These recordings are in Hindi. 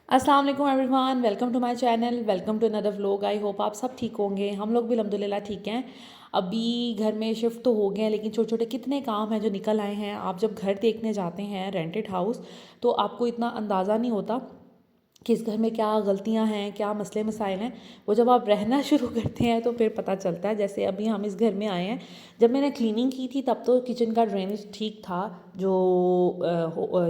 अस्सलाम वालेकुम everyone, welcome to my channel, welcome to another vlog. I hope आप सब ठीक होंगे। हम लोग भी अल्हम्दुलिल्लाह ठीक हैं। अभी घर में शिफ्ट तो हो गए हैं, लेकिन छोटे छोटे कितने काम हैं जो निकल आए हैं। आप जब घर देखने जाते हैं रेंटेड हाउस, तो आपको इतना अंदाज़ा नहीं होता कि इस घर में क्या गलतियां हैं, क्या मसले मसाइल हैं। वो जब आप रहना शुरू करते हैं तो फिर पता चलता है। जैसे अभी हम इस घर में आए हैं, जब मैंने क्लीनिंग की थी तब तो किचन का ड्रेनेज ठीक था, जो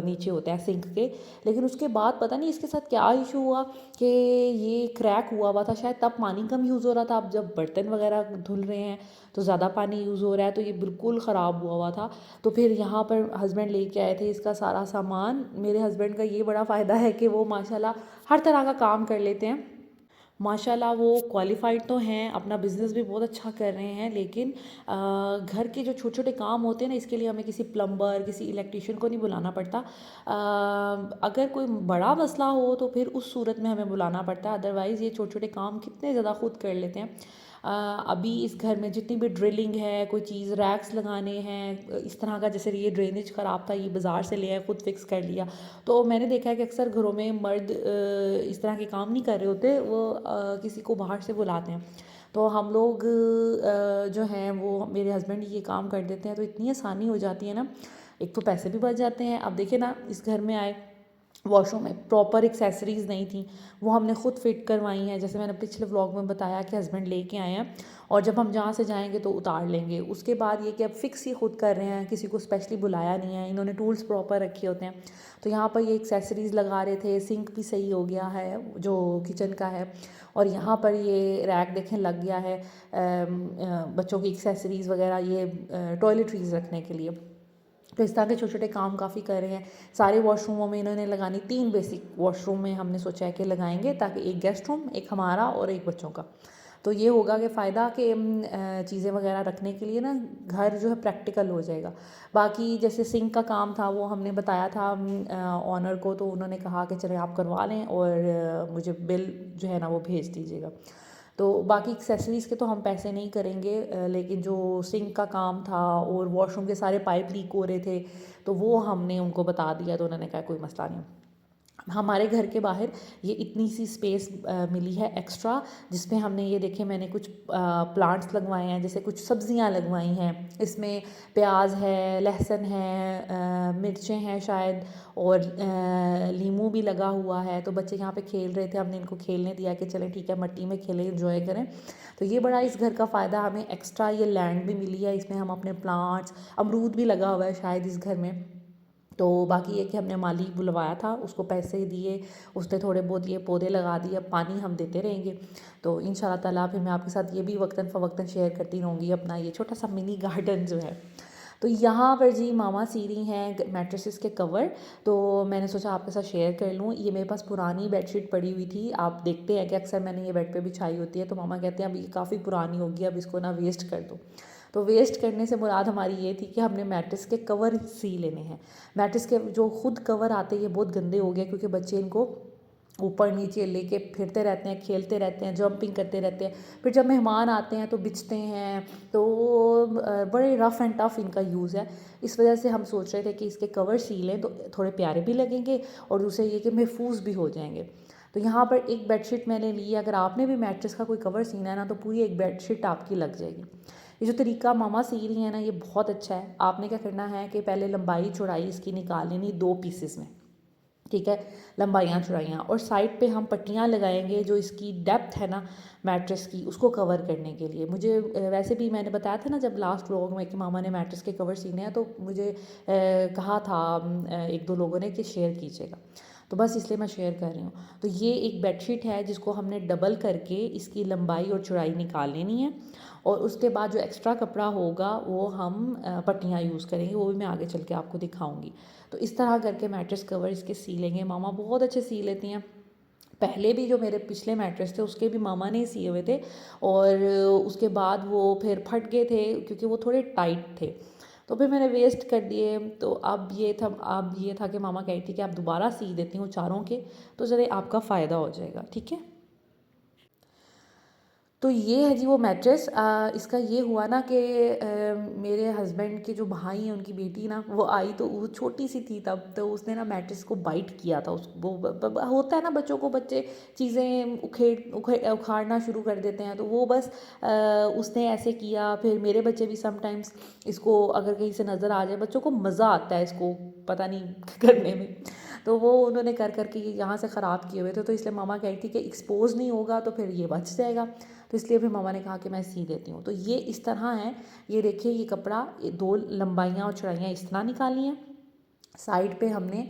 नीचे होता है सिंक के। लेकिन उसके बाद पता नहीं इसके साथ क्या इशू हुआ कि ये क्रैक हुआ था शायद, तब पानी कम यूज़ हो रहा था। अब जब बर्तन वगैरह धुल रहे हैं तो ज़्यादा पानी यूज़ हो रहा है, तो ये बिल्कुल ख़राब हुआ था। तो फिर यहाँ पर हस्बैंड लेके आए थे इसका सारा सामान। मेरे हस्बैंड का ये बड़ा फ़ायदा है कि वो माशाल्लाह हर तरह का काम कर लेते हैं। माशाल्लाह वो क्वालिफ़ाइड तो हैं, अपना बिज़नेस भी बहुत अच्छा कर रहे हैं। लेकिन घर के जो छोटे छोटे काम होते हैं ना, इसके लिए हमें किसी प्लम्बर, किसी इलेक्ट्रीशियन को नहीं बुलाना पड़ता। अगर कोई बड़ा मसला हो तो फिर उस सूरत में हमें बुलाना पड़ता है, अदरवाइज़ ये छोटे छोटे काम कितने ज़्यादा खुद कर लेते हैं। अभी इस घर में जितनी भी ड्रिलिंग है, कोई चीज़ रैक्स लगाने हैं इस तरह का, जैसे ये ड्रेनेज ख़राब था, ये बाज़ार से ले आए, खुद फिक्स कर लिया। तो मैंने देखा है कि अक्सर घरों में मर्द इस तरह के काम नहीं कर रहे होते, वो किसी को बाहर से बुलाते हैं। तो हम लोग जो हैं वो मेरे हस्बैंड ये काम कर देते हैं, तो इतनी आसानी हो जाती है ना। एक तो पैसे भी बच जाते हैं। अब देखिए ना, इस घर में आए, वॉशरूम में प्रॉपर एक्सेसरीज़ नहीं थी, वो हमने खुद फिट करवाई हैं। जैसे मैंने पिछले व्लॉग में बताया कि हस्बैंड लेके आए हैं, और जब हम जहाँ से जाएंगे तो उतार लेंगे। उसके बाद ये कि अब फिक्स ही खुद कर रहे हैं, किसी को स्पेशली बुलाया नहीं है। इन्होंने टूल्स प्रॉपर रखे होते हैं। तो यहाँ पर ये एक्सेसरीज़ लगा रहे थे, सिंक भी सही हो गया है जो किचन का है। और यहाँ पर ये रैक देखें लग गया है बच्चों की एक्सेसरीज़ वगैरह, ये टॉयलेटरीज़ रखने के लिए। तो इस तरह के छोटे छोटे काम काफ़ी कर रहे हैं। सारे वॉशरूमों में इन्होंने लगानी, 3 बेसिक वॉशरूम में हमने सोचा है कि लगाएंगे, ताकि एक गेस्ट रूम, एक हमारा और एक बच्चों का। तो ये होगा कि फ़ायदा कि चीज़ें वगैरह रखने के लिए ना घर जो है प्रैक्टिकल हो जाएगा। बाकी जैसे सिंक का काम था वो हमने बताया था ऑनर को, तो उन्होंने कहा कि चलें आप करवा लें, और मुझे बिल जो है ना वो भेज दीजिएगा। तो बाकी एक्सेसरीज़ के तो हम पैसे नहीं करेंगे, लेकिन जो सिंक का काम था और वॉशरूम के सारे पाइप लीक हो रहे थे, तो वो हमने उनको बता दिया। तो उन्होंने कहा कोई मसला नहीं। हमारे घर के बाहर ये इतनी सी स्पेस मिली है एक्स्ट्रा, जिसमें हमने ये देखे, मैंने कुछ प्लांट्स लगवाए हैं, जैसे कुछ सब्जियां लगवाई हैं। इसमें प्याज है, लहसुन है, मिर्चें हैं शायद, और लीमू भी लगा हुआ है। तो बच्चे यहाँ पे खेल रहे थे, हमने इनको खेलने दिया कि चलें ठीक है, मट्टी में खेलें, इंजॉय करें। तो ये बड़ा इस घर का फ़ायदा, हमें एक्स्ट्रा ये लैंड भी मिली है, इसमें हम अपने प्लांट्स, अमरूद भी लगा हुआ है शायद इस घर में। तो बाकी ये कि हमने माली बुलवाया था, उसको पैसे दिए, उसने थोड़े बहुत ये पौधे लगा दिए, अब पानी हम देते रहेंगे। तो इंशाल्लाह ताला फिर मैं आपके साथ ये भी वक्तन फ़वक्तन शेयर करती रहूँगी, अपना ये छोटा सा मिनी गार्डन जो है। तो यहाँ पर जी मामा सी रही हैं मैट्रेसेस के कवर। तो मैंने सोचा आपके साथ शेयर कर लूँ। ये मेरे पास पुरानी बेडशीट पड़ी हुई थी, आप देखते हैं कि अक्सर मैंने ये बेड पे बिछाई होती है, तो मामा कहते हैं अब ये काफ़ी पुरानी होगी, अब इसको ना वेस्ट कर दो। तो वेस्ट करने से मुराद हमारी ये थी कि हमने मैट्रेस के कवर सी लेने हैं। मैट्रेस के जो खुद कवर आते हैं ये बहुत गंदे हो गए, क्योंकि बच्चे इनको ऊपर नीचे लेके फिरते रहते हैं, खेलते रहते हैं, जंपिंग करते रहते हैं। फिर जब मेहमान आते हैं तो बिछते हैं, तो बड़े रफ़ एंड टफ़ इनका यूज़ है। इस वजह से हम सोच रहे थे कि इसके कवर सी लें, तो थोड़े प्यारे भी लगेंगे, और दूसरे ये कि महफूज भी हो जाएंगे। तो यहाँ पर एक बेडशीट मैंने ली है। अगर आपने भी मैट्रेस का कोई कवर सीना है ना, तो पूरी एक बेडशीट आपकी लग जाएगी। ये जो तरीका मामा सी रही है ना, ये बहुत अच्छा है। आपने क्या करना है कि पहले लंबाई चौड़ाई इसकी निकाल लेनी 2 पीसेस में, ठीक है, लंबाइयाँ चौड़ाइयाँ, और साइड पे हम पट्टियाँ लगाएंगे जो इसकी डेप्थ है ना मैट्रेस की, उसको कवर करने के लिए। मुझे वैसे भी मैंने बताया था ना जब लास्ट व्लॉग में कि मामा ने मैट्रेस के कवर सीने हैं, तो मुझे कहा था एक दो लोगों ने कि शेयर कीजिएगा, तो बस इसलिए मैं शेयर कर रही हूँ। तो ये एक बेडशीट है जिसको हमने डबल करके इसकी लंबाई और चौड़ाई निकाल लेनी है, और उसके बाद जो एक्स्ट्रा कपड़ा होगा वो हम पट्टियाँ यूज़ करेंगे, वो भी मैं आगे चल के आपको दिखाऊंगी। तो इस तरह करके मैट्रेस कवर इसके सी लेंगे। मामा बहुत अच्छे सी लेती हैं। पहले भी जो मेरे पिछले मैट्रेस थे उसके भी मामा ने ही सिए हुए थे, और उसके बाद वो फिर फट गए थे क्योंकि वो थोड़े टाइट थे, तो फिर मैंने वेस्ट कर दिए। तो अब ये था कि मामा कही थी कि आप दोबारा सी देती हूँ चारों के, तो चले आपका फ़ायदा हो जाएगा, ठीक है। तो ये है जी वो मैट्रेस। इसका ये हुआ ना कि मेरे हस्बैंड के जो भाई हैं उनकी बेटी ना वो आई, तो वो छोटी सी थी तब, तो उसने ना मैट्रेस को बाइट किया था। उस वो होता है ना बच्चों को, बच्चे चीज़ें उखाड़ना शुरू कर देते हैं, तो वो बस उसने ऐसे किया। फिर मेरे बच्चे भी समटाइम्स इसको अगर कहीं से नज़र आ जाए, बच्चों को मज़ा आता है इसको पता नहीं करने में, तो वो उन्होंने कर करके ये यहाँ से ख़राब किए हुए थे। तो इसलिए मामा कह रही थी कि एक्सपोज नहीं होगा तो फिर ये बच जाएगा, तो इसलिए फिर मामा ने कहा कि मैं सी देती हूँ। तो ये इस तरह है, ये देखिए ये कपड़ा, ये दो लंबाइयाँ और चौड़ाइयाँ इस तरह निकाली हैं। साइड पे हमने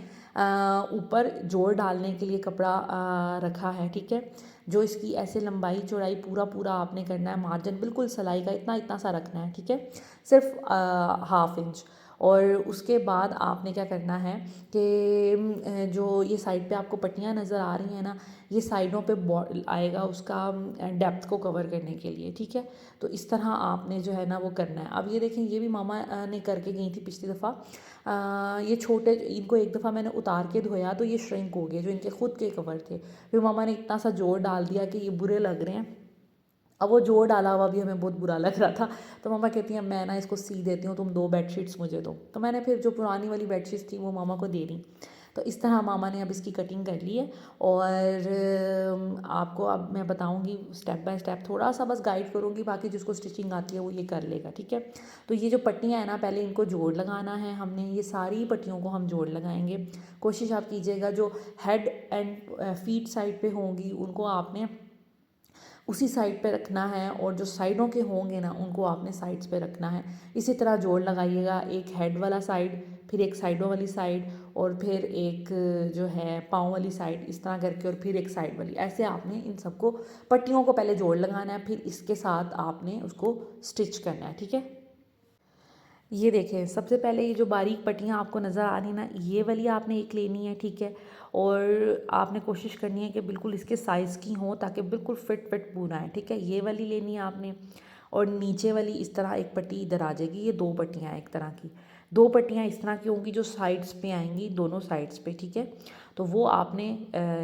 ऊपर जोड़ डालने के लिए कपड़ा रखा है, ठीक है। जो इसकी ऐसे लंबाई चौड़ाई पूरा पूरा आपने करना है, मार्जिन बिल्कुल सिलाई का इतना इतना सा रखना है, ठीक है, सिर्फ 1/2 इंच। और उसके बाद आपने क्या करना है कि जो ये साइड पे आपको पट्टियाँ नज़र आ रही हैं ना, ये साइडों पे आएगा उसका डेप्थ को कवर करने के लिए, ठीक है। तो इस तरह आपने जो है ना वो करना है। अब ये देखें, ये भी मामा ने करके गई थी पिछली दफ़ा। ये छोटे, इनको एक दफ़ा मैंने उतार के धोया तो ये श्रिंक हो गए, जो इनके खुद के कवर थे। फिर मामा ने इतना सा जोर डाल दिया कि ये बुरे लग रहे हैं। अब वो जोर डाला हुआ भी हमें बहुत बुरा लग रहा था, तो मामा कहती हैं मैं ना इसको सी देती हूँ, तुम 2 बेडशीट्स मुझे दो। तो मैंने फिर जो पुरानी वाली बेडशीट्स थी वो मामा को दे दी। तो इस तरह मामा ने अब इसकी कटिंग कर ली है। और आपको अब मैं बताऊंगी स्टेप बाय स्टेप, थोड़ा सा बस गाइड करूंगी, बाकी जिसको स्टिचिंग आती है वो ये कर लेगा, ठीक है। तो ये जो पट्टियाँ हैं ना, पहले इनको जोड़ लगाना है हमने, ये सारी पट्टियों को हम जोड़ लगाएंगे। कोशिश आप कीजिएगा जो हेड एंड फीट साइड पे होंगी उनको आपने उसी साइड पे रखना है, और जो साइडों के होंगे ना उनको आपने साइड्स पे रखना है। इसी तरह जोड़ लगाइएगा, एक हेड वाला साइड, फिर एक साइडों वाली साइड, और फिर एक जो है पाँव वाली साइड, इस तरह करके, और फिर एक साइड वाली, ऐसे आपने इन सबको पट्टियों को पहले जोड़ लगाना है, फिर इसके साथ आपने उसको स्टिच करना है, ठीक है। ये देखें, सबसे पहले ये जो बारीक पट्टियाँ आपको नज़र आ रही ना, ये वाली आपने एक लेनी है, ठीक है। और आपने कोशिश करनी है कि बिल्कुल इसके साइज़ की हो, ताकि बिल्कुल फिट फिट पूरा है, ठीक है। ये वाली लेनी है आपने। और नीचे वाली इस तरह एक पट्टी इधर आ जाएगी, ये 2 पट्टियाँ एक तरह की, 2 पट्टियाँ इस तरह की होंगी जो साइड्स पे आएंगी, दोनों साइड्स पे, ठीक है। तो वो आपने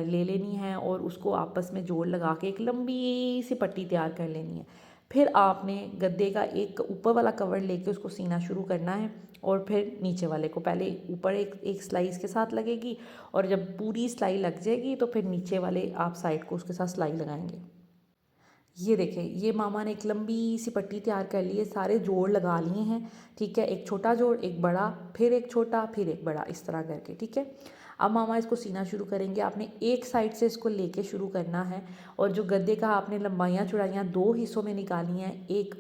ले लेनी है, और उसको आपस में जोड़ लगा के एक लंबी सी पट्टी तैयार कर लेनी है। फिर आपने गद्दे का एक ऊपर वाला कवर लेके उसको सीना शुरू करना है, और फिर नीचे वाले को पहले ऊपर एक एक सिलाई इसके साथ लगेगी, और जब पूरी सिलाई लग जाएगी तो फिर नीचे वाले आप साइड को उसके साथ सिलाई लगाएंगे। ये देखें, ये मामा ने एक लंबी सी पट्टी तैयार कर ली है, सारे जोड़ लगा लिए हैं, ठीक है। एक छोटा जोड़, एक बड़ा, फिर एक छोटा, फिर एक बड़ा, इस तरह करके, ठीक है। अब मामा इसको सीना शुरू करेंगे। आपने एक साइड से इसको लेके शुरू करना है, और जो गद्दे का आपने लंबाइयाँ चौड़ाइयाँ 2 हिस्सों में निकाली हैं, एक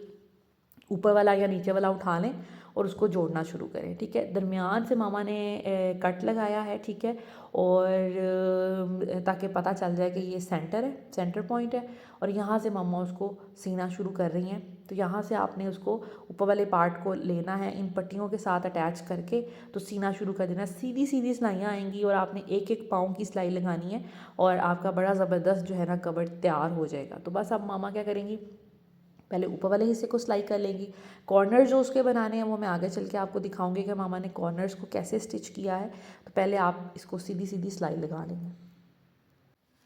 ऊपर वाला या नीचे वाला उठा लें और उसको जोड़ना शुरू करें, ठीक है। दरमियान से मामा ने कट लगाया है, ठीक है। और ताकि पता चल जाए कि ये सेंटर है, सेंटर पॉइंट है, और यहाँ से मामा उसको सीना शुरू कर रही हैं। तो यहाँ से आपने उसको ऊपर वाले पार्ट को लेना है, इन पट्टियों के साथ अटैच करके तो सीना शुरू कर देना। सीधी सीधी सिलाइयाँ आएंगी, और आपने एक एक पाँव की सिलाई लगानी है, और आपका बड़ा ज़बरदस्त जो है ना कवर तैयार हो जाएगा। तो बस अब मामा क्या करेंगी, पहले ऊपर वाले हिस्से को सिलाई कर लेंगी। कॉर्नर जो उसके बनाने हैं वो मैं आगे चल के आपको दिखाऊंगी कि मामा ने कॉर्नर्स को कैसे स्टिच किया है। तो पहले आप इसको सीधी सीधी सिलाई लगा लेंगे।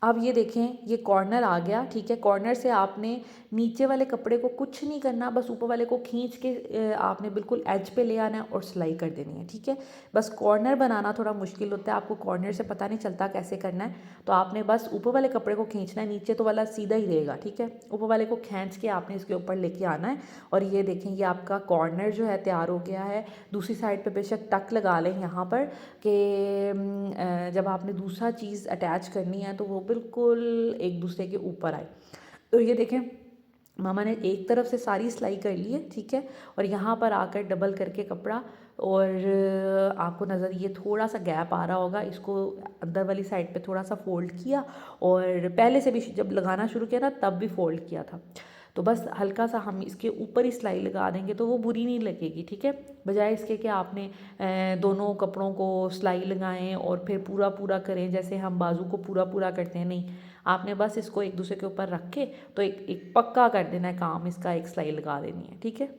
अब ये देखें, ये कॉर्नर आ गया, ठीक है। कॉर्नर से आपने नीचे वाले कपड़े को कुछ नहीं करना, बस ऊपर वाले को खींच के आपने बिल्कुल एज पे ले आना है और सिलाई कर देनी है, ठीक है। बस कॉर्नर बनाना थोड़ा मुश्किल होता है, आपको कॉर्नर से पता नहीं चलता कैसे करना है। तो आपने बस ऊपर वाले कपड़े को खींचना है, नीचे तो वाला सीधा ही रहेगा, ठीक है। ऊपर वाले को खींच के आपने इसके ऊपर लेके आना है। और ये देखें, ये आपका कॉर्नर जो है तैयार हो गया है। दूसरी साइड पर बेशक टक लगा लें यहाँ पर, कि जब आपने दूसरा चीज़ अटैच करनी है तो वो बिल्कुल एक दूसरे के ऊपर आए। तो ये देखें, मामा ने एक तरफ से सारी सिलाई कर ली है, ठीक है। और यहाँ पर आकर डबल करके कपड़ा, और आपको नज़र ये थोड़ा सा गैप आ रहा होगा, इसको अंदर वाली साइड पे थोड़ा सा फोल्ड किया, और पहले से भी जब लगाना शुरू किया ना तब भी फोल्ड किया था। तो बस हल्का सा हम इसके ऊपर ही सिलाई लगा देंगे तो वो बुरी नहीं लगेगी, ठीक है। बजाय इसके कि आपने दोनों कपड़ों को सिलाई लगाएं और फिर पूरा पूरा करें, जैसे हम बाजू को पूरा पूरा करते हैं, नहीं, आपने बस इसको एक दूसरे के ऊपर रख के तो एक एक पक्का कर देना है काम इसका, एक सिलाई लगा देनी है, ठीक है।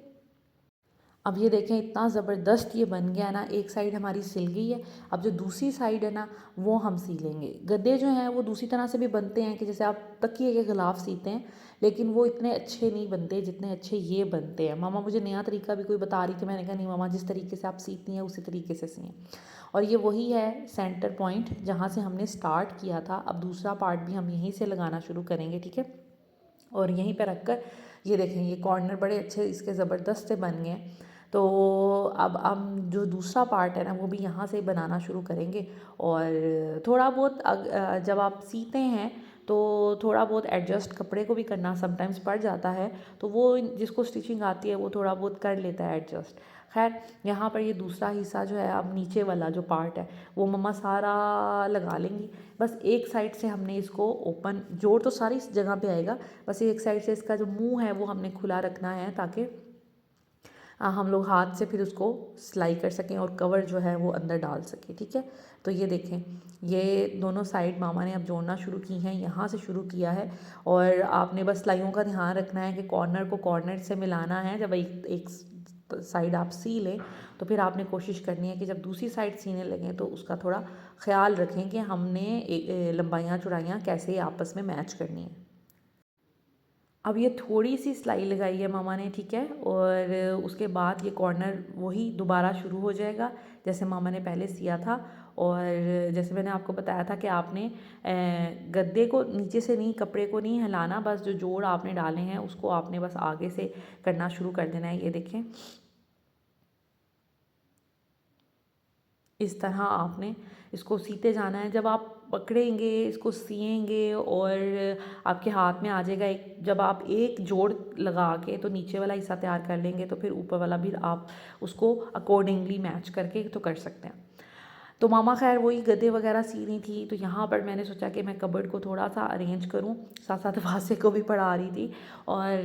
अब ये देखें इतना ज़बरदस्त ये बन गया ना, एक साइड हमारी सिल गई है। अब जो दूसरी साइड है ना वो हम सीलेंगे। गद्दे जो हैं वो दूसरी तरह से भी बनते हैं कि जैसे आप तकिए के ख़िलाफ़ सीते हैं, लेकिन वो इतने अच्छे नहीं बनते जितने अच्छे ये बनते हैं। मामा मुझे नया तरीका भी कोई बता रही थी, मैंने कहा नहीं मामा, जिस तरीके से आप सीती हैं उसी तरीके से सिएं। और ये वही है सेंटर पॉइंट जहाँ से हमने स्टार्ट किया था। अब दूसरा पार्ट भी हम यहीं से लगाना शुरू करेंगे, ठीक है। और यहीं पर रख कर ये देखें, ये कॉर्नर बड़े अच्छे इसके ज़बरदस्त से बन गए। तो अब हम जो दूसरा पार्ट है ना वो भी यहाँ से बनाना शुरू करेंगे। और थोड़ा बहुत जब आप सीते हैं तो थोड़ा बहुत एडजस्ट कपड़े को भी करना समटाइम्स पड़ जाता है, तो वो जिसको स्टिचिंग आती है वो थोड़ा बहुत कर लेता है एडजस्ट। खैर, यहाँ पर ये दूसरा हिस्सा जो है, अब नीचे वाला जो पार्ट है वो मम्मा सारा लगा लेंगी। बस एक साइड से हमने इसको ओपन, जोड़ तो सारी इस जगह पे आएगा, बस एक साइड से इसका जो मुंह है वो हमने खुला रखना है ताकि हम लोग हाथ से फिर उसको सिलाई कर सकें और कवर जो है वो अंदर डाल सकें, ठीक है। तो ये देखें, ये दोनों साइड मामा ने अब जोड़ना शुरू की हैं, यहाँ से शुरू किया है। और आपने बस सिलाइयों का ध्यान रखना है कि कॉर्नर को कॉर्नर से मिलाना है। जब एक साइड आप सी लें तो फिर आपने कोशिश करनी है कि जब दूसरी साइड सीने लगें तो उसका थोड़ा ख्याल रखें कि हमने लंबाइयाँ चौड़ाइयाँ कैसे आपस में मैच करनी है। अब ये थोड़ी सी सिलाई लगाई है मामा ने, ठीक है। और उसके बाद ये कॉर्नर वही दोबारा शुरू हो जाएगा जैसे मामा ने पहले सिया था। और जैसे मैंने आपको बताया था कि आपने गद्दे को नीचे से नहीं, कपड़े को नहीं हिलाना, बस जो जोड़ आपने डाले हैं उसको आपने बस आगे से करना शुरू कर देना है। ये देखें, इस तरह आपने इसको सीते जाना है। जब आप पकड़ेंगे इसको सिएंगे और आपके हाथ में आ जाएगा एक, जब आप एक जोड़ लगा के तो नीचे वाला हिस्सा तैयार कर लेंगे तो फिर ऊपर वाला भी आप उसको अकॉर्डिंगली मैच करके तो कर सकते हैं। तो मामा खैर वही गद्दे वगैरह सी रही थी, तो यहाँ पर मैंने सोचा कि मैं कबर्ड को थोड़ा सा अरेंज करूँ, साथ साथ वासे को भी पढ़ा रही थी। और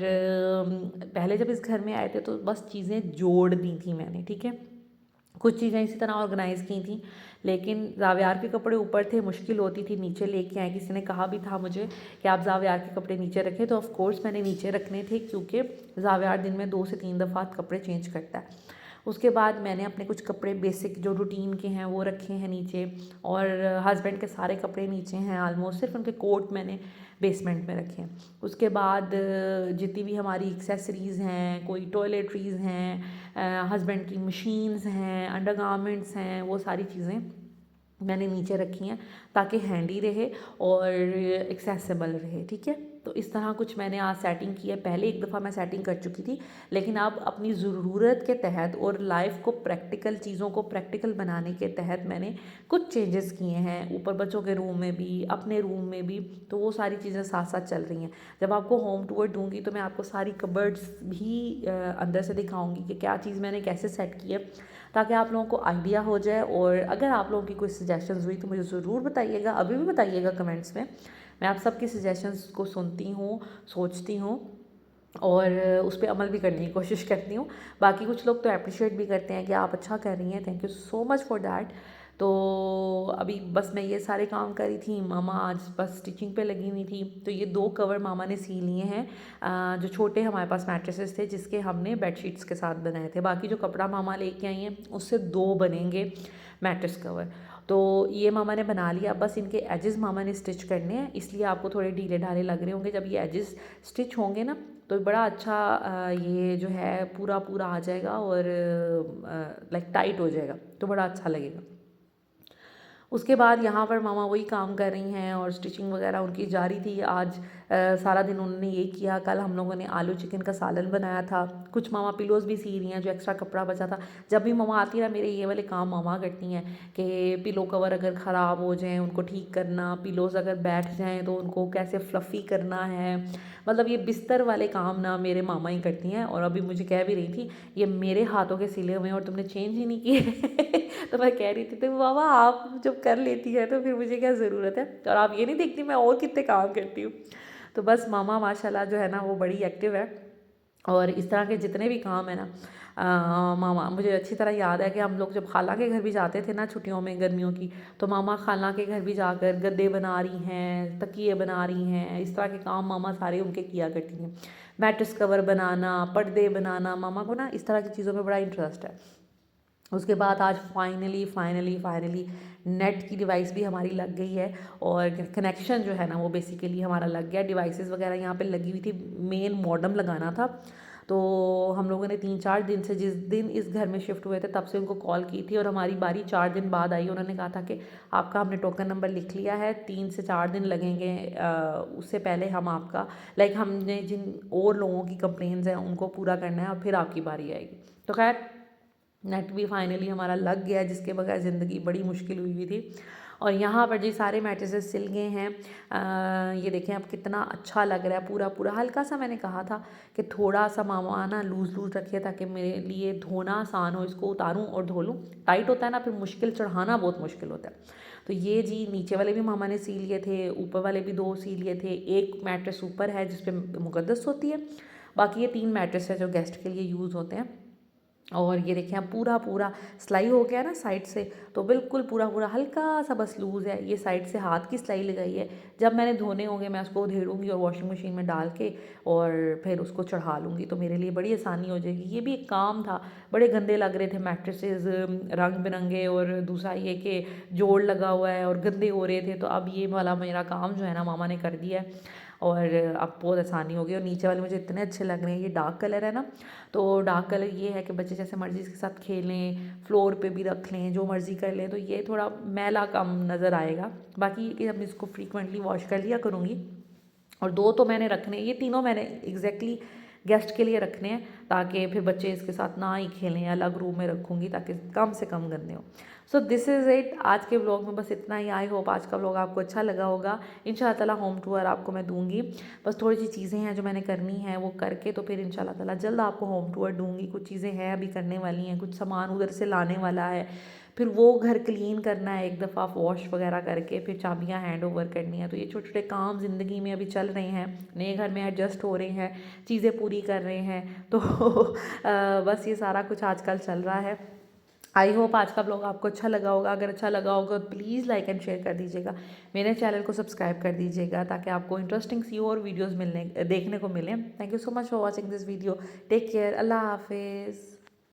पहले जब इस घर में आए थे तो बस चीज़ें जोड़ दी थी मैंने, ठीक है। कुछ चीज़ें इसी तरह ऑर्गेनाइज़ की थी, लेकिन ज़ावियार के कपड़े ऊपर थे, मुश्किल होती थी नीचे लेके आए। किसी ने कहा भी था मुझे कि आप ज़ावियार के कपड़े नीचे रखें, तो ऑफ़ कोर्स मैंने नीचे रखने थे क्योंकि ज़ावियार दिन में 2 से 3 दफ़ा कपड़े चेंज करता है। उसके बाद मैंने अपने कुछ कपड़े बेसिक जो रूटीन के हैं वो रखे हैं नीचे, और हस्बैंड के सारे कपड़े नीचे हैं ऑलमोस्ट, सिर्फ उनके कोट मैंने बेसमेंट में रखे हैं। उसके बाद जितनी भी हमारी एक्सेसरीज़ हैं, कोई टॉयलेटरीज़ हैं, हस्बैंड की मशीन्स हैं, अंडरगारमेंट्स हैं, वो सारी चीज़ें मैंने नीचे रखी हैं ताकि हैंडी रहे और एक्सेसिबल रहे, ठीक है। तो इस तरह कुछ मैंने आज सेटिंग की है। पहले एक दफ़ा मैं सेटिंग कर चुकी थी, लेकिन अब अपनी ज़रूरत के तहत और लाइफ को प्रैक्टिकल, चीज़ों को प्रैक्टिकल बनाने के तहत मैंने कुछ चेंजेस किए हैं, ऊपर बच्चों के रूम में भी, अपने रूम में भी। तो वो सारी चीज़ें साथ साथ चल रही हैं। जब आपको होम टूर दूंगी तो मैं आपको सारी कबर्ड्स भी अंदर से दिखाऊंगी कि क्या चीज़ मैंने कैसे सेट की है, ताकि आप लोगों को आइडिया हो जाए। और अगर आप लोगों की कोई सजेशंस हुई तो मुझे ज़रूर बताइएगा, अभी भी बताइएगा कमेंट्स में। मैं आप सबकी सजेशंस को सुनती हूँ, सोचती हूँ और उस पर अमल भी करने की कोशिश करती हूँ। बाकी कुछ लोग तो अप्रिशिएट भी करते हैं कि आप अच्छा कर रही हैं, thank you so much for that. तो अभी बस मैं ये सारे काम कर रही थी, मामा आज बस स्टिचिंग पे लगी हुई थी। तो ये 2 कवर मामा ने सी लिए हैं, जो छोटे हमारे पास मैट्रेसेस थे जिसके हमने बेडशीट्स के साथ बनाए थे। बाकी जो कपड़ा मामा लेके आई हैं उससे 2 बनेंगे मैट्रेस कवर। तो ये मामा ने बना लिया, बस इनके एजेस मामा ने स्टिच करने हैं, इसलिए आपको थोड़े ढीले ढाले लग रहे होंगे। जब ये एजेस स्टिच होंगे ना तो बड़ा अच्छा ये जो है पूरा पूरा आ जाएगा और लाइक टाइट हो जाएगा, तो बड़ा अच्छा लगेगा। उसके बाद यहाँ पर मामा वही काम कर रही हैं और स्टिचिंग वगैरह उनकी जारी थी। आज सारा दिन उन्होंने ये किया। कल हम लोगों ने आलू चिकन का सालन बनाया था। कुछ मामा पिलोज़ भी सी रही हैं, जो एक्स्ट्रा कपड़ा बचा था। जब भी मामा आती है ना, मेरे ये वाले काम मामा करती हैं कि पिलो कवर अगर ख़राब हो जाएँ उनको ठीक करना, पिलोज़ अगर बैठ जाएँ तो उनको कैसे फ्लफ़ी करना है, मतलब ये बिस्तर वाले काम ना मेरे मामा ही करती हैं। और अभी मुझे कह भी रही थी ये मेरे हाथों के सिले हुए हैं और तुमने चेंज ही नहीं किए तो मैं कह रही थी तो मामा आप जब कर लेती है तो फिर मुझे क्या ज़रूरत है, और आप ये नहीं देखती मैं और कितने काम करती हूँ। तो बस मामा माशाल्लाह जो है ना वो बड़ी एक्टिव है और इस तरह के जितने भी काम है ना, मामा, मुझे अच्छी तरह याद है कि हम लोग जब खाला के घर भी जाते थे ना छुट्टियों में गर्मियों की, तो मामा खाला के घर भी जाकर गद्दे बना रही हैं, तकिए बना रही हैं, इस तरह के काम मामा सारे उनके किया करती हैं। मैट्रेस कवर बनाना, पर्दे बनाना, मामा को ना इस तरह की चीज़ों में बड़ा इंटरेस्ट है। उसके बाद आज फाइनली फाइनली फाइनली नेट की डिवाइस भी हमारी लग गई है, और कनेक्शन जो है ना वो बेसिकली हमारा लग गया। डिवाइसेस वगैरह यहाँ पे लगी हुई थी, मेन मॉडेम लगाना था। तो हम लोगों ने 3-4 दिन से, जिस दिन इस घर में शिफ्ट हुए थे तब से उनको कॉल की थी, और हमारी बारी 4 दिन बाद आई। उन्होंने कहा था कि आपका हमने टोकन नंबर लिख लिया है, 3 से 4 दिन लगेंगे, उससे पहले हम आपका, लाइक हमने जिन और लोगों की कंप्लेंट्स हैं उनको पूरा करना है और फिर आपकी बारी आएगी। तो खैर नेट भी फाइनली हमारा लग गया, जिसके बगैर ज़िंदगी बड़ी मुश्किल हुई हुई थी। और यहाँ पर जी सारे मैट्रेसेस सिल गए हैं। ये देखें अब कितना अच्छा लग रहा है, पूरा पूरा। हल्का सा मैंने कहा था कि थोड़ा सा मामा ना लूज़ लूज़ रखिए ताकि मेरे लिए धोना आसान हो, इसको उतारूँ और धो लूँ। टाइट होता है ना, फिर मुश्किल, चढ़ाना बहुत मुश्किल होता है। तो ये जी नीचे वाले भी मामा ने सी लिए थे, ऊपर वाले भी 2 सी लिए थे। एक मैट्रेस ऊपर है जिस पे मुकद्दस होती है, बाकी ये 3 मैट्रेस है जो गेस्ट के लिए यूज़ होते हैं। और ये देखें अब पूरा पूरा सिलाई हो गया ना साइड से, तो बिल्कुल पूरा पूरा हल्का सा बस लूज़ है। ये साइड से हाथ की सिलाई लगाई है। जब मैंने धोने होंगे मैं उसको उधेड़ूँगी और वॉशिंग मशीन में डाल के और फिर उसको चढ़ा लूँगी, तो मेरे लिए बड़ी आसानी हो जाएगी। ये भी एक काम था, बड़े गंदे लग रहे थे मैट्रेसेस, रंग बिरंगे, और दूसरा ये कि जोड़ लगा हुआ है और गंदे हो रहे थे। तो अब ये वाला मेरा काम जो है ना मामा ने कर दिया है, और अब बहुत आसानी हो गई। और नीचे वाले मुझे इतने अच्छे लग रहे हैं, ये डार्क कलर है ना, तो डार्क कलर ये है कि बच्चे जैसे मर्ज़ी इसके साथ खेलें, फ्लोर पे भी रख लें, जो मर्ज़ी कर लें, तो ये थोड़ा मैला कम नज़र आएगा। बाकी कि अब इसको फ्रीक्वेंटली वॉश कर लिया करूँगी। और 2 तो मैंने रखने, ये तीनों मैंने एग्जैक्टली गेस्ट के लिए रखने हैं, ताकि फिर बच्चे इसके साथ ना ही खेलें, अलग रूम में रखूँगी ताकि कम से कम गंदे हों। सो दिस इज़ इट, आज के व्लॉग में बस इतना ही। आई होप आज का व्लॉग आपको अच्छा लगा होगा। इंशाल्लाह ताला होम टूर आपको मैं दूंगी, बस थोड़ी सी चीज़ें हैं जो मैंने करनी है वो करके, तो फिर इंशाल्लाह ताला जल्द आपको होम टूर दूंगी। कुछ चीज़ें हैं अभी करने वाली हैं, कुछ सामान उधर से लाने वाला है, फिर वो घर क्लीन करना है एक दफ़ा वॉश वगैरह करके, फिर चाबियाँ हैंड ओवर करनी है। तो ये छोटे छोटे काम ज़िंदगी में अभी चल रहे हैं, नए घर में एडजस्ट हो रहे हैं, चीज़ें पूरी कर रहे हैं, तो बस ये सारा कुछ आजकल चल रहा है। आई होप आज का ब्लॉग आपको अच्छा लगा होगा। अगर अच्छा लगा होगा तो प्लीज़ लाइक एंड शेयर कर दीजिएगा, मेरे चैनल को सब्सक्राइब कर दीजिएगा, ताकि आपको इंटरेस्टिंग सी और वीडियोस देखने को मिलें। Thank you so much for watching this video. Take care, अल्लाह हाफिज़।